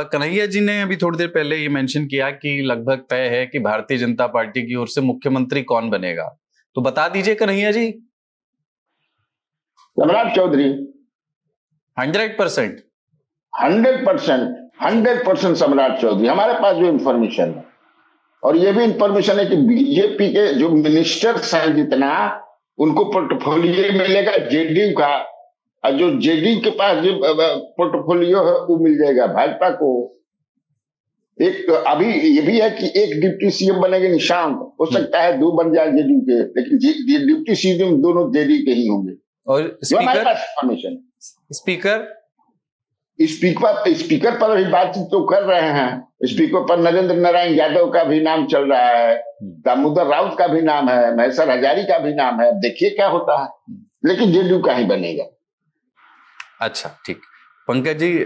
कन्हैया जी ने अभी थोड़ी देर पहले ये मेंशन किया कि लगभग तय है कि भारतीय जनता पार्टी की ओर से मुख्यमंत्री कौन बनेगा, तो बता दीजिए कन्हैया जी। सम्राट चौधरी। 100%। 100% सम्राट चौधरी, हमारे पास जो इंफॉर्मेशन है। और ये भी इंफॉर्मेशन है कि बीजेपी के जो मिनिस्टर्स हैं जितना, उनको पोर्टफोलियो मिलेगा जेडीयू का, और जो जेडीयू के पास जो पोर्टफोलियो है वो मिल जाएगा भाजपा को। एक अभी ये भी है कि एक डिप्टी सीएम बनेंगे निशांत, हो सकता है 2 बन जाए जेडीयू के, लेकिन डिप्टी सीएम दोनों जेडीयू के ही होंगे। और जो हमारे पास इंफॉर्मेशन। स्पीकर पर अभी बातचीत तो कर रहे हैं। स्पीकर पर नरेंद्र नारायण यादव का भी नाम चल रहा है, दामोदर राउत का भी नाम है, महेश्वर हजारी का भी नाम है। देखिए क्या होता है, लेकिन जेडीयू का ही बनेगा। अच्छा ठीक। पंकज जी,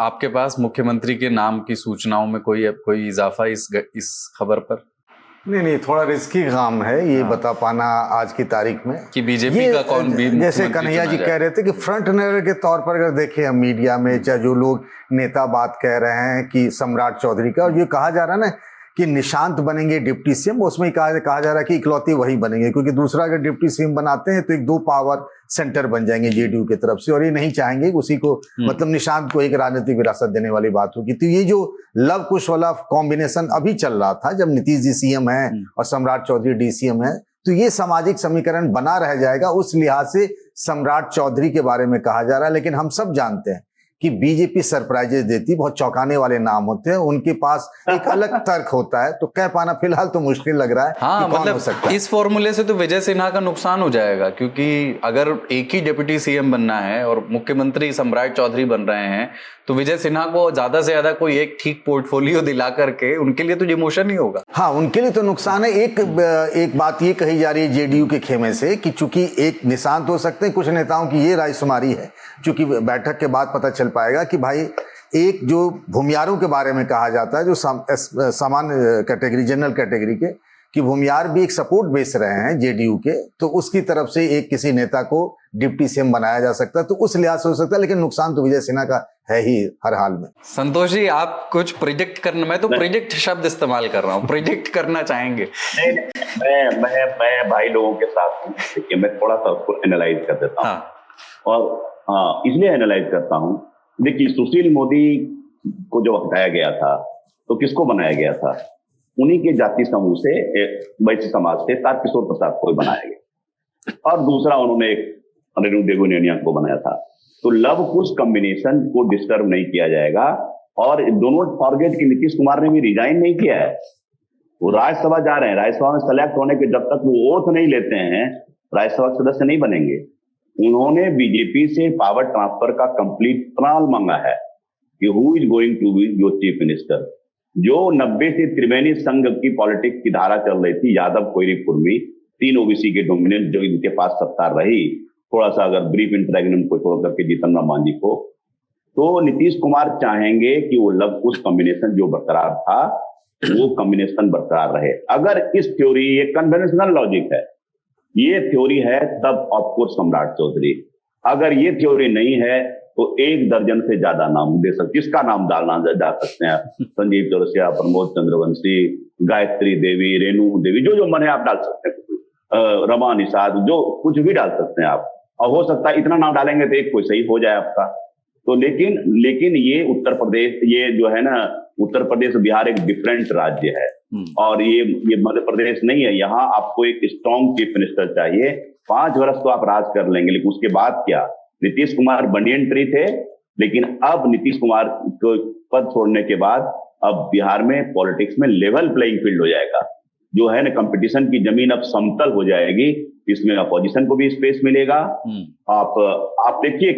आपके पास मुख्यमंत्री के नाम की सूचनाओं में कोई इजाफा इस खबर पर? नहीं, थोड़ा रिस्की काम है ये बता पाना आज की तारीख में कि बीजेपी का कौन भी। जैसे कन्हैया जी कह रहे थे कि फ्रंट रनर के तौर पर अगर देखें हम मीडिया में, चाहे जो लोग नेता बात कह रहे हैं कि सम्राट चौधरी का, और ये कहा जा रहा है ना कि निशांत बनेंगे डिप्टी सीएम, उसमें कहा जा रहा है कि इकलौती वही बनेंगे, क्योंकि दूसरा अगर डिप्टी सीएम बनाते हैं तो एक 2 पावर सेंटर बन जाएंगे जेडीयू की तरफ से, और ये नहीं चाहेंगे उसी को, मतलब निशांत को एक राजनीतिक विरासत देने वाली बात होगी। तो ये जो लव कुश वाला कॉम्बिनेशन अभी चल रहा था, जब नीतीश जी सीएम है और सम्राट चौधरी डीसीएम है, तो ये सामाजिक समीकरण बना रह जाएगा। उस लिहाज से सम्राट चौधरी के बारे में कहा जा रहा है, लेकिन हम सब जानते हैं कि बीजेपी सरप्राइजेस देती, बहुत चौंकाने वाले नाम होते हैं, उनके पास एक अलग तर्क होता है, तो कह पाना फिलहाल तो मुश्किल लग रहा है। हाँ, कि कौन मतलब हो सकता है। इस फॉर्मूले से तो विजय सिन्हा का नुकसान हो जाएगा, क्योंकि अगर एक ही डिप्टी सीएम बनना है और मुख्यमंत्री सम्राट चौधरी बन रहे हैं, तो विजय सिन्हा को ज्यादा से ज्यादा कोई एक ठीक पोर्टफोलियो दिला करके उनके लिए तो डिमोशन ही होगा। हाँ, उनके लिए तो नुकसान है। एक बात ये कही जा रही है जेडीयू के खेमे से कि चूंकि एक निशांत हो सकते हैं, कुछ नेताओं की ये रायशुमारी है, चूंकि बैठक के बाद पता चल पाएगा कि भाई एक जो भूमियारों के बारे में कहा जाता है, जो सामान्य कैटेगरी, जनरल कैटेगरी के, कि भूमियार भी एक सपोर्ट बेच रहे हैं जेडीयू के, तो उसकी तरफ से एक किसी नेता को डिप्टी सीएम बनाया जा सकता है, तो उस लिहाज से हो सकता है, लेकिन नुकसान तो विजय सिन्हा का है ही हर हाल में। संतोष जी, आप कुछ प्रिडिक्ट करना, मैं तो प्रिडिक्ट शब्द इस्तेमाल कर रहा हूँ, प्रिडिक्ट करना चाहेंगे? मैं भाई लोगों के साथ हूँ, देखिए मैं थोड़ा सा उसको एनालाइज कर देता हूँ। और इसलिए एनालाइज करता हूँ, देखिए सुशील मोदी को जो हटाया गया था, तो किसको बनाया गया था? उन्हीं के जाति समूह से, वैश्य समाज से तारकिशोर प्रसाद को बनाया गया, और दूसरा उन्होंने रेणु देगोनिया को बनाया था। तो लव कुश कॉम्बिनेशन को डिस्टर्ब नहीं किया जाएगा। और दोनों फॉरगेट कि नीतीश कुमार ने भी रिजाइन नहीं किया है, वो राज्यसभा जा रहे हैं। राज्यसभा में सेलेक्ट होने के जब तक वो ओथ नहीं लेते हैं, राज्यसभा सदस्य नहीं बनेंगे। उन्होंने बीजेपी से पावर ट्रांसफर का कंप्लीट प्लान मांगा है कि who is going to be your chief minister. जो 90 से त्रिवेणी संघ की पॉलिटिक्स की धारा चल रही थी, यादव, कोयरी, कुर्मी, 3 ओबीसी के डोमिनेंट जो इनके पास सत्ता रही, थोड़ा सा अगर ब्रीफ इंटरैक्शन को छोड़ करके जीतन राम मांझी को, तो नीतीश कुमार चाहेंगे कि वो लव कुश कॉम्बिनेशन जो बरकरार था, वो कॉम्बिनेशन बरकरार रहे। अगर इस थ्योरी, ये कन्वेंशनल लॉजिक है, ये थ्योरी है, तब ऑफकोर्स सम्राट चौधरी। अगर ये थ्योरी नहीं है तो 1 दर्जन से ज्यादा नाम दे सकते, किसका नाम डालना जा सकते हैं? संजीव चौरसिया, प्रमोद चंद्रवंशी, गायत्री देवी, रेणु देवी, जो मन है आप डाल सकते हैं, रमा निषाद, जो कुछ भी डाल सकते हैं आप। और हो सकता है इतना नाम डालेंगे तो एक कोई सही हो जाए आपका। तो लेकिन ये उत्तर प्रदेश, ये जो है ना, उत्तर प्रदेश बिहार एक डिफरेंट राज्य है, और ये मध्य प्रदेश नहीं है। यहाँ आपको एक स्ट्रॉन्ग चीफ मिनिस्टर चाहिए। 5 वर्ष तो आप राज कर लेंगे, लेकिन उसके बाद क्या? नीतीश कुमार बनियन ट्री थे, लेकिन अब नीतीश कुमार को पद छोड़ने के बाद अब बिहार में पॉलिटिक्स में लेवल प्लेइंग फील्ड हो जाएगा, जो है ना, कंपटीशन की जमीन अब समतल हो जाएगी। इसमें अपोजिशन को भी स्पेस मिलेगा। आप देखिए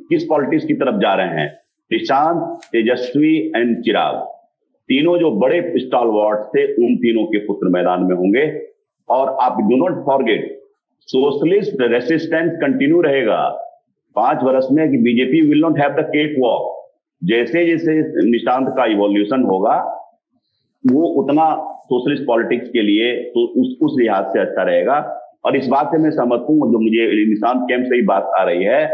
किस पॉलिटिक्स की तरफ जा रहे हैं। निशांत, तेजस्वी एंड चिराग, तीनों जो बड़े स्टॉलवर्ड थे, उन तीनों के पुत्र मैदान में होंगे। और आप do not forget, socialist resistance continue रहेगा 5 वर्ष में, कि BJP will not have the cake walk. जैसे जैसे निशांत का इवोल्यूशन होगा, वो उतना सोशलिस्ट पॉलिटिक्स के लिए तो उस लिहाज से अच्छा रहेगा। और इस बात से मैं सहमत हूं, जो मुझे निशांत कैंप से ही बात आ रही है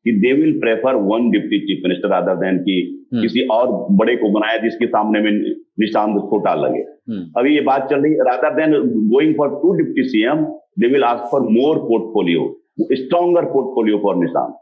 कि they will prefer one deputy chief minister other than कि किसी और बड़े को बनाया जिसके सामने में निशान छोटा लगे। अभी ये बात चल रही है, rather than going for 2 deputy CM they will ask for more portfolio, stronger portfolio for निशान।